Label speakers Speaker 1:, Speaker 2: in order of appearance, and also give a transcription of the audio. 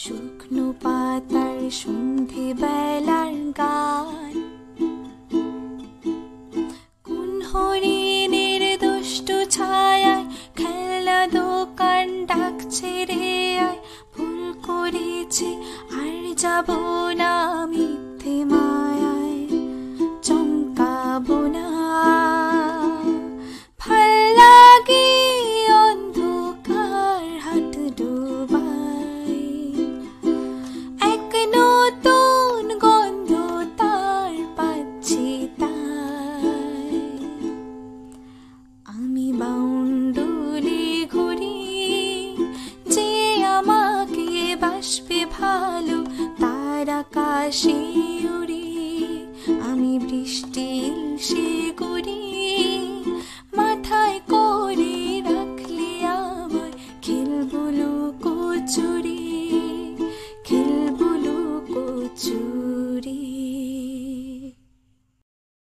Speaker 1: শুকনো পাতার সন্ধে বেলার গান। কোন হরিণের দুষ্টু ছায়ায় খেলনা দোকান ডাকছে রে আয়, ভুল করেছি আর যাব না মিথ্যে মায়ায়, চমকাবো না। ভাল লাগে অন্ধকার হাত ডোবায়, এক নতুন গন্ধ তার পাচ্ছি তাই। আমি বাউন্ডুলে ঘুরি, যে আমাকে বাসবে ভালো তার আকাশে উড়ি। আমি বৃষ্টি